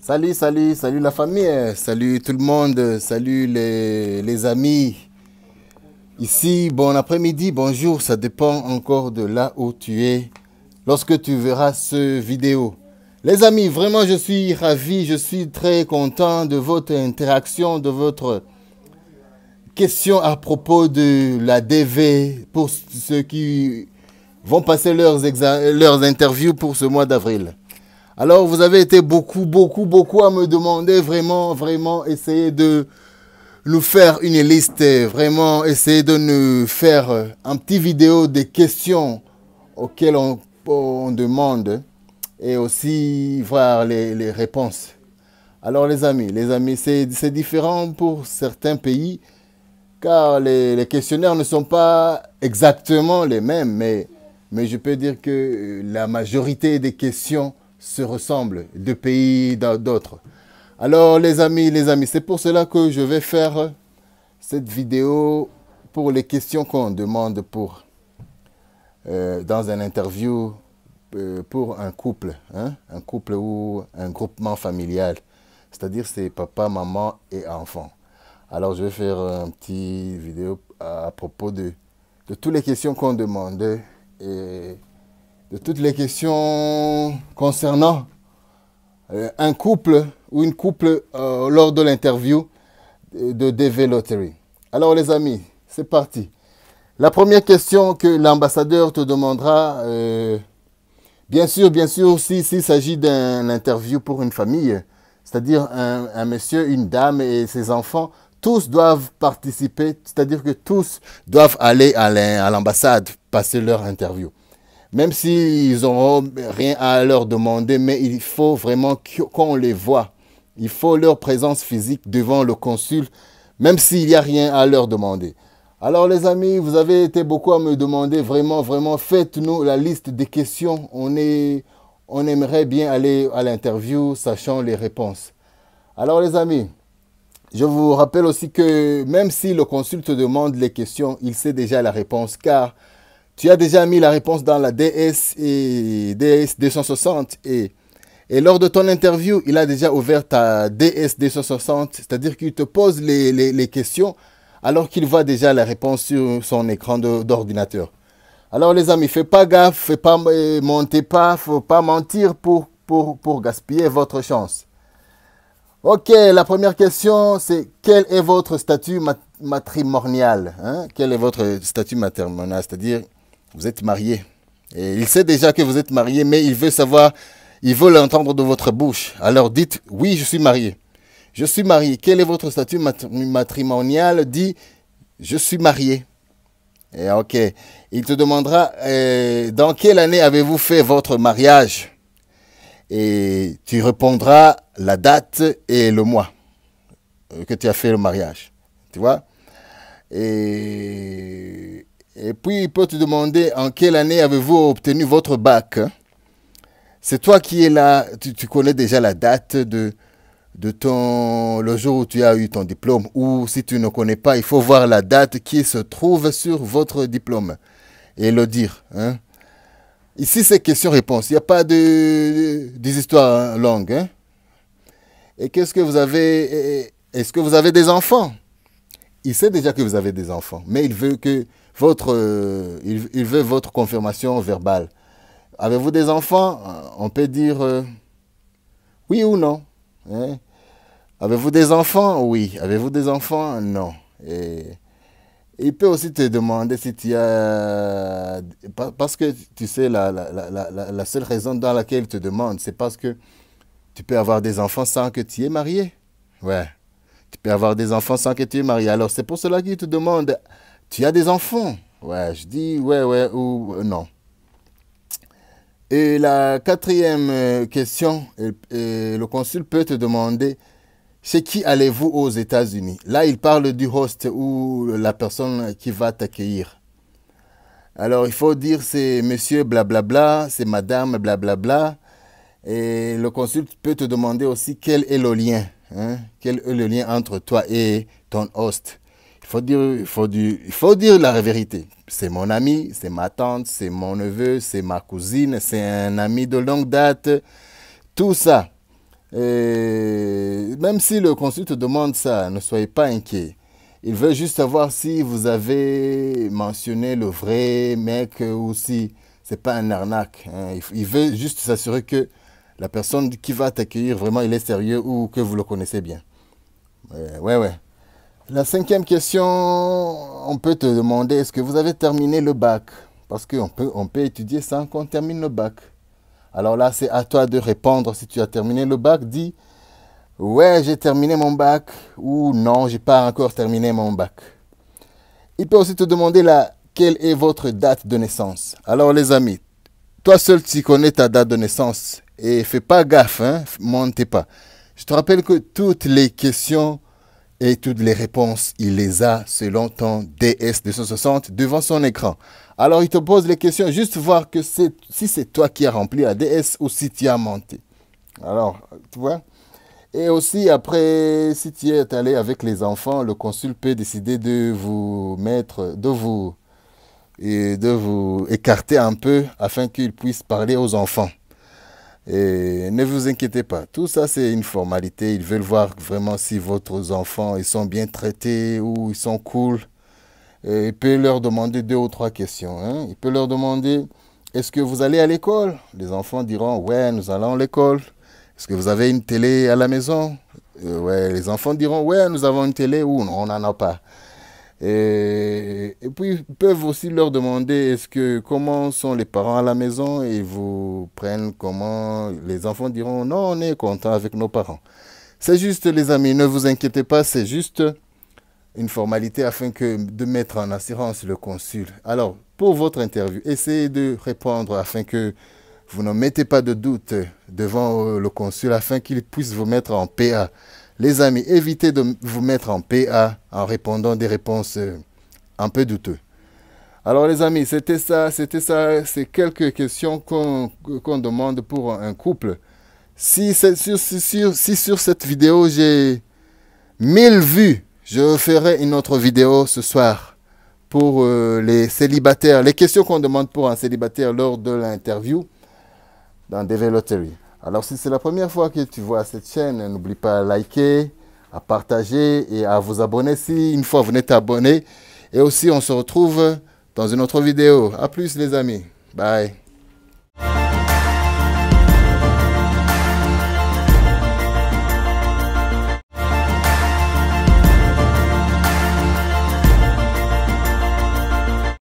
Salut la famille, salut tout le monde, salut les amis. Ici, bon après-midi, bonjour, ça dépend encore de là où tu es lorsque tu verras ce vidéo. Les amis, vraiment je suis ravi, je suis très content de votre interaction, de votre question à propos de la DV pour ceux qui vont passer leurs interviews pour ce mois d'avril. Alors, vous avez été beaucoup à me demander vraiment essayer de nous faire une liste, vraiment essayer de nous faire un petit vidéo des questions auxquelles on demande et aussi voir les réponses. Alors, les amis, c'est différent pour certains pays car les questionnaires ne sont pas exactement les mêmes, mais je peux dire que la majorité des questions se ressemblent de pays d'autres. Alors les amis, c'est pour cela que je vais faire cette vidéo pour les questions qu'on demande pour dans une interview pour un couple, hein, un couple ou un groupement familial, c'est-à-dire c'est papa, maman et enfant. Alors je vais faire un petit vidéo à propos de toutes les questions qu'on demande et de toutes les questions concernant un couple ou une couple lors de l'interview de DV Lottery. Alors les amis, c'est parti. La première question que l'ambassadeur te demandera, bien sûr, s'il s'agit d'une interview pour une famille, c'est-à-dire un monsieur, une dame et ses enfants, tous doivent participer, c'est-à-dire que tous doivent aller à l'ambassade passer leur interview. Même s'ils n'auront rien à leur demander, mais il faut vraiment qu'on les voit. Il faut leur présence physique devant le consul, même s'il n'y a rien à leur demander. Alors les amis, vous avez été beaucoup à me demander, vraiment, faites-nous la liste des questions. On aimerait bien aller à l'interview, sachant les réponses. Alors les amis, je vous rappelle aussi que même si le consul te demande les questions, il sait déjà la réponse, car tu as déjà mis la réponse dans la DS et DS 260 et lors de ton interview, il a déjà ouvert ta DS 260, c'est-à-dire qu'il te pose les questions alors qu'il voit déjà la réponse sur son écran d'ordinateur. Alors les amis, faites pas gaffe, faut pas mentir pour gaspiller votre chance. Ok, la première question, c'est quel est votre statut matrimonial, hein? Quel est votre statut matrimonial, c'est-à-dire vous êtes marié. Et il sait déjà que vous êtes marié, mais il veut savoir, il veut l'entendre de votre bouche. Alors dites, oui, je suis marié. Je suis marié. Quel est votre statut matrimonial? Dis, je suis marié. Et ok. Il te demandera, dans quelle année avez-vous fait votre mariage? Et tu répondras la date et le mois que tu as fait le mariage. Tu vois? Et puis, il peut te demander en quelle année avez-vous obtenu votre bac. C'est toi qui es là, tu connais déjà la date le jour où tu as eu ton diplôme. Ou si tu ne connais pas, il faut voir la date qui se trouve sur votre diplôme et le dire. Hein. Ici, c'est question-réponse. Il n'y a pas des histoires longues. Hein. Et qu'est-ce que vous avez? Est-ce que vous avez des enfants? Il sait déjà que vous avez des enfants, mais il veut que il veut votre confirmation verbale. Avez-vous des enfants? On peut dire oui ou non. Hein? Avez-vous des enfants? Oui. Avez-vous des enfants? Non. Et il peut aussi te demander si tu as... Parce que tu sais, la seule raison dans laquelle il te demande, c'est parce que tu peux avoir des enfants sans que tu aies marié. Ouais. Tu peux avoir des enfants sans que tu aies marié. Alors, c'est pour cela qu'il te demande, tu as des enfants? Ouais, je dis ouais ou non. Et la quatrième question, le consul peut te demander, chez qui allez-vous aux États-Unis? Là, il parle du host ou la personne qui va t'accueillir. Alors, il faut dire c'est monsieur blablabla, c'est madame blablabla. Et le consul peut te demander aussi quel est le lien. Hein? Quel est le lien entre toi et ton host? Il faut dire la vérité. C'est mon ami, c'est ma tante, c'est mon neveu, c'est ma cousine, c'est un ami de longue date. Tout ça. Et même si le consul te demande ça, ne soyez pas inquiet. Il veut juste savoir si vous avez mentionné le vrai mec ou si c'est pas un arnaque, hein. Il veut juste s'assurer que la personne qui va t'accueillir, vraiment, il est sérieux ou que vous le connaissez bien. Ouais, ouais. La cinquième question, on peut te demander, est-ce que vous avez terminé le bac? Parce on peut étudier sans qu'on termine le bac. Alors là, c'est à toi de répondre. Si tu as terminé le bac, dis, ouais, j'ai terminé mon bac ou non, j'ai pas encore terminé mon bac. Il peut aussi te demander là, quelle est votre date de naissance. Alors les amis, toi seul tu connais ta date de naissance et fais pas gaffe, hein, montez pas. Je te rappelle que toutes les questions et toutes les réponses, il les a selon ton DS260 devant son écran. Alors il te pose les questions, juste voir que si c'est toi qui as rempli la DS ou si tu as monté. Alors, tu vois. Et aussi, après, si tu es allé avec les enfants, le consul peut décider de vous mettre, de vous écarter un peu afin qu'il puisse parler aux enfants. Et ne vous inquiétez pas, tout ça c'est une formalité. Ils veulent voir vraiment si votre enfants ils sont bien traités ou ils sont cool. Et il peut leur demander deux ou trois questions, hein. Il peut leur demander, est-ce que vous allez à l'école? Les enfants diront, ouais, nous allons à l'école. Est-ce que vous avez une télé à la maison? Ouais, les enfants diront, ouais, nous avons une télé ou non, on n'en a pas. Et puis, ils peuvent aussi leur demander, comment sont les parents à la maison? Et ils vous prennent comment? Les enfants diront, non, on est content avec nos parents. C'est juste, les amis, ne vous inquiétez pas, c'est juste une formalité afin de mettre en assurance le consul. Alors, pour votre interview, essayez de répondre afin que vous ne mettez pas de doute devant le consul afin qu'il puisse vous mettre en PA. Les amis, évitez de vous mettre en PA en répondant des réponses un peu douteuses. Alors les amis, c'était ça, c'est quelques questions qu'on demande pour un couple. Si sur cette vidéo j'ai 1000 vues, je ferai une autre vidéo ce soir pour les célibataires, les questions qu'on demande pour un célibataire lors de l'interview dans Developtery. Alors si c'est la première fois que tu vois cette chaîne, n'oublie pas à liker, à partager et à vous abonner si une fois vous êtes abonné. Et aussi on se retrouve dans une autre vidéo. A plus les amis. Bye.